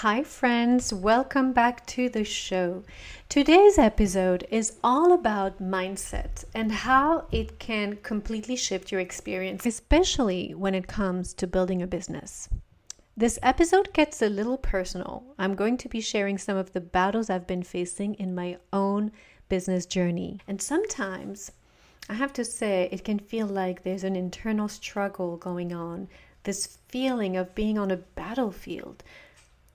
Hi, friends, welcome back to the show. Today's episode is all about mindset and how it can completely shift your experience, especially when it comes to building a business. This episode gets a little personal. I'm going to be sharing some of the battles I've been facing in my own business journey. And sometimes, I have to say, it can feel like there's an internal struggle going on, this feeling of being on a battlefield.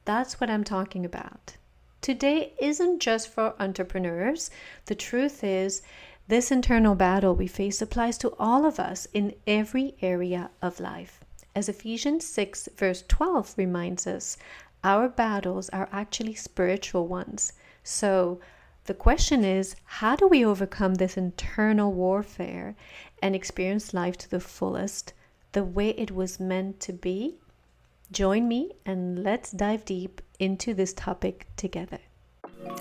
That's what I'm talking about. Today isn't just for entrepreneurs. The truth is, this internal battle we face applies to all of us in every area of life. As Ephesians 6 verse 12 reminds us, our battles are actually spiritual ones. So the question is, how do we overcome this internal warfare and experience life to the fullest, the way it was meant to be? Join me and let's dive deep into this topic together.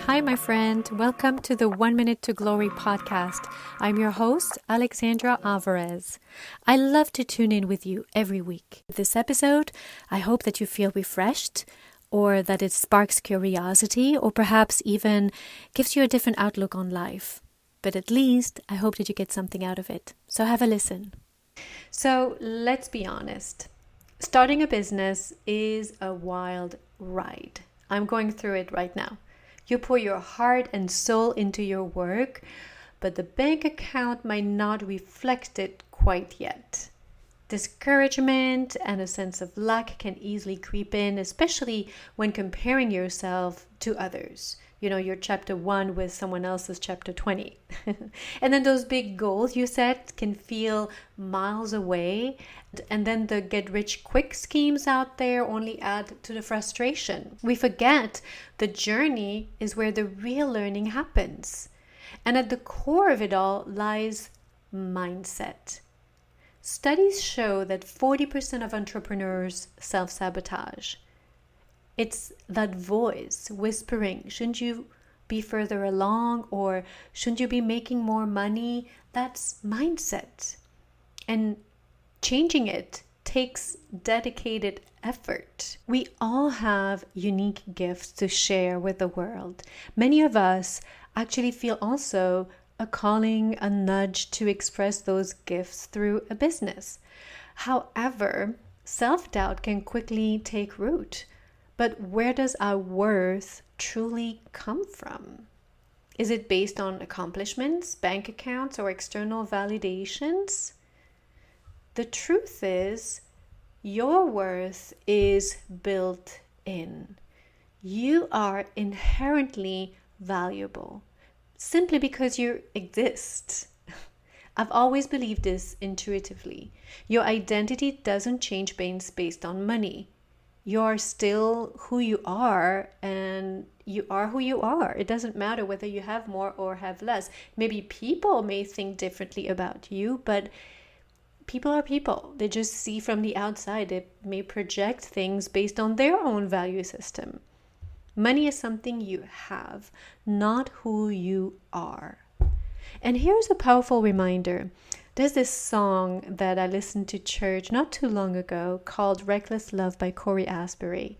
Hi, my friend. Welcome to the 1 Minute to Glory podcast. I'm your host, Alexandra Alvarez. I love to tune in with you every week. This episode, I hope that you feel refreshed, or that it sparks curiosity, or perhaps even gives you a different outlook on life. But at least, I hope that you get something out of it. So have a listen. So let's be honest. Starting a business is a wild ride. I'm going through it right now. You pour your heart and soul into your work, but the bank account might not reflect it quite yet. Discouragement and a sense of lack can easily creep in, especially when comparing yourself to others. You know, your chapter 1 with someone else's chapter 20. And then those big goals you set can feel miles away. And then the get-rich-quick schemes out there only add to the frustration. We forget the journey is where the real learning happens. And at the core of it all lies mindset. Studies show that 40% of entrepreneurs self-sabotage. It's that voice whispering, shouldn't you be further along, or shouldn't you be making more money? That's mindset. And changing it takes dedicated effort. We all have unique gifts to share with the world. Many of us actually feel also a calling, a nudge to express those gifts through a business. However, self-doubt can quickly take root. But where does our worth truly come from? Is it based on accomplishments, bank accounts, or external validations? The truth is, your worth is built in. You are inherently valuable simply because you exist. I've always believed this intuitively. Your identity doesn't change based on money. You're still who you are, and you are who you are. It doesn't matter whether you have more or have less. Maybe people may think differently about you, but people are people. They just see from the outside. They may project things based on their own value system. Money is something you have, not who you are. And here's a powerful reminder. There's this song that I listened to church not too long ago called Reckless Love by Corey Asbury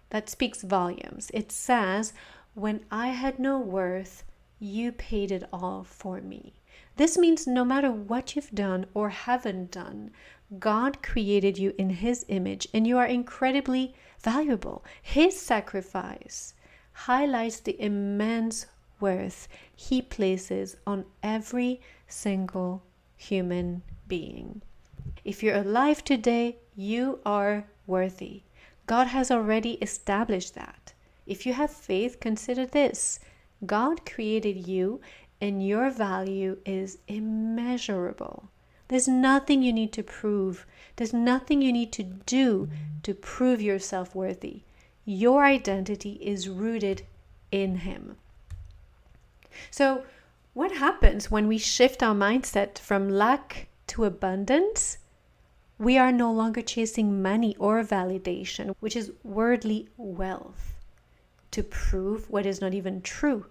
that speaks volumes. It says, "When I had no worth, you paid it all for me." This means no matter what you've done or haven't done, God created you in His image and you are incredibly valuable. His sacrifice highlights the immense worth He places on every single human being. If you're alive today, you are worthy. God has already established that. If you have faith, consider this. God created you and your value is immeasurable. There's nothing you need to prove. There's nothing you need to do to prove yourself worthy. Your identity is rooted in Him. So, what happens when we shift our mindset from lack to abundance? We are no longer chasing money or validation, which is worldly wealth, to prove what is not even true.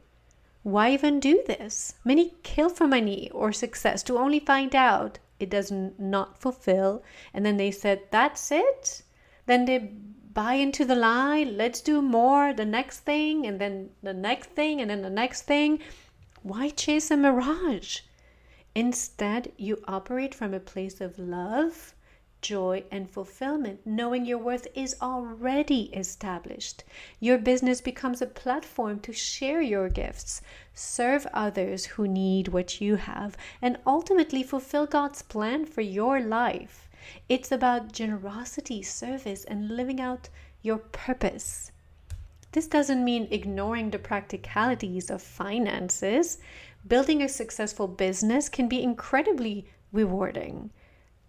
Why even do this? Many kill for money or success to only find out it does not fulfill, and then they said, that's it? Then they buy into the lie, let's do more, the next thing, and then the next thing, and then the next thing. Why chase a mirage? Instead, you operate from a place of love, joy, and fulfillment, knowing your worth is already established. Your business becomes a platform to share your gifts, serve others who need what you have, and ultimately fulfill God's plan for your life. It's about generosity, service, and living out your purpose. This doesn't mean ignoring the practicalities of finances. Building a successful business can be incredibly rewarding.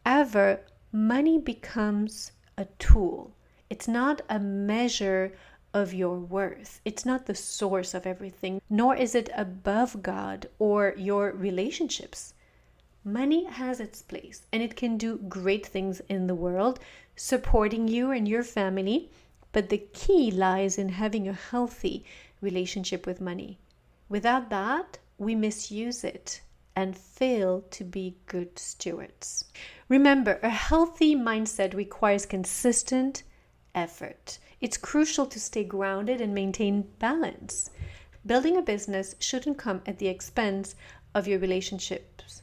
However, money becomes a tool. It's not a measure of your worth. It's not the source of everything, nor is it above God or your relationships. Money has its place, and it can do great things in the world, supporting you and your family. But the key lies in having a healthy relationship with money. Without that, we misuse it and fail to be good stewards. Remember, a healthy mindset requires consistent effort. It's crucial to stay grounded and maintain balance. Building a business shouldn't come at the expense of your relationships,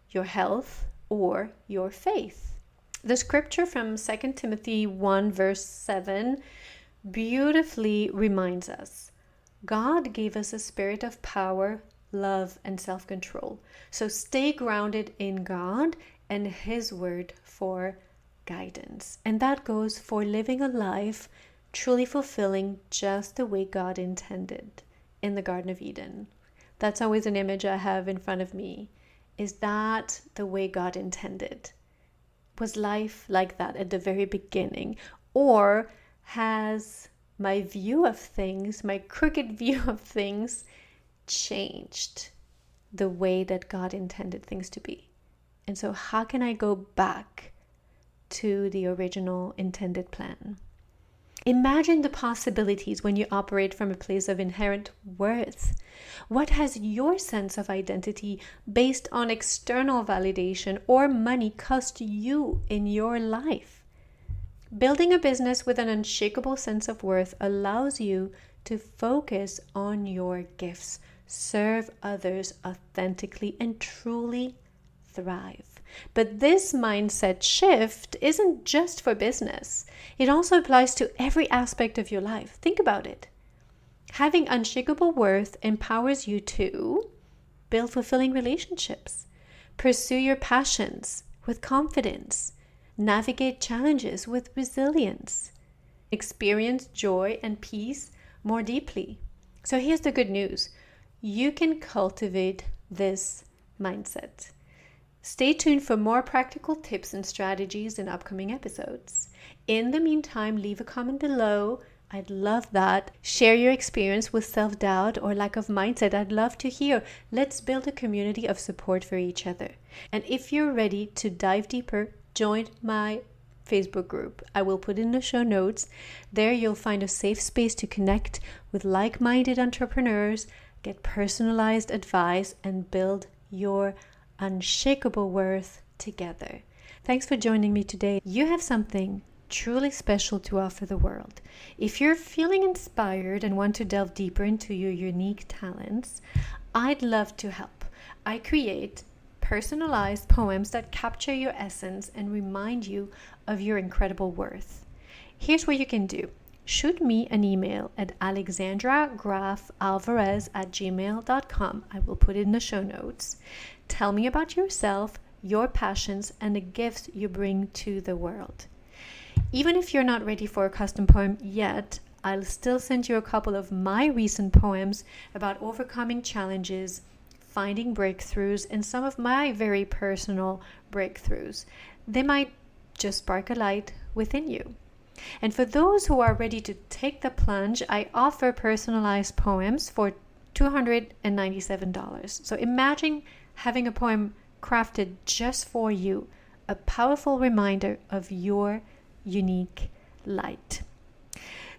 your health, or your faith. The scripture from 2 Timothy 1 verse 7 beautifully reminds us, God gave us a spirit of power, love, and self-control. So stay grounded in God and His word for guidance. And that goes for living a life truly fulfilling just the way God intended in the Garden of Eden. That's always an image I have in front of me. Is that the way God intended? Was life like that at the very beginning? Or has my view of things, my crooked view of things, changed the way that God intended things to be? And so how can I go back to the original intended plan? Imagine the possibilities when you operate from a place of inherent worth. What has your sense of identity based on external validation or money cost you in your life? Building a business with an unshakable sense of worth allows you to focus on your gifts, serve others authentically, and truly thrive. But this mindset shift isn't just for business. It also applies to every aspect of your life. Think about it. Having unshakable worth empowers you to build fulfilling relationships, pursue your passions with confidence, navigate challenges with resilience, experience joy and peace more deeply. So here's the good news. You can cultivate this mindset. Stay tuned for more practical tips and strategies in upcoming episodes. In the meantime, leave a comment below. I'd love that. Share your experience with self-doubt or lack of mindset. I'd love to hear. Let's build a community of support for each other. And if you're ready to dive deeper, join my Facebook group. I will put in the show notes. There you'll find a safe space to connect with like-minded entrepreneurs, get personalized advice, and build your unshakable worth together. Thanks for joining me today. You have something truly special to offer the world. If you're feeling inspired and want to delve deeper into your unique talents, I'd love to help. I create personalized poems that capture your essence and remind you of your incredible worth. Here's what you can do. Shoot me an email at alexandragrafalvarez@gmail.com. I will put it in the show notes. Tell me about yourself, your passions, and the gifts you bring to the world. Even if you're not ready for a custom poem yet, I'll still send you a couple of my recent poems about overcoming challenges, finding breakthroughs, and some of my very personal breakthroughs. They might just spark a light within you. And for those who are ready to take the plunge, I offer personalized poems for $297. So imagine having a poem crafted just for you, a powerful reminder of your unique light.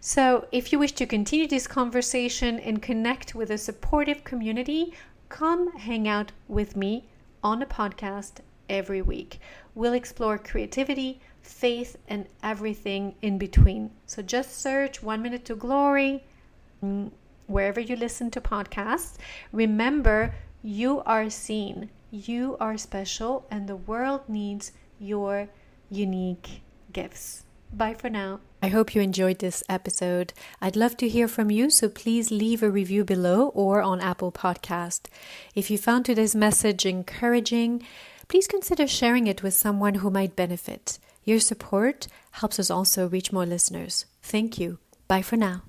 So if you wish to continue this conversation and connect with a supportive community, come hang out with me on a podcast every week. We'll explore creativity, faith, and everything in between. So just search 1 Minute to Glory wherever you listen to podcasts. Remember, you are seen, you are special, and the world needs your unique gifts. Bye for now. I hope you enjoyed this episode. I'd love to hear from you, so please leave a review below or on Apple Podcast. If you found today's message encouraging, please consider sharing it with someone who might benefit. Your support helps us also reach more listeners. Thank you. Bye for now.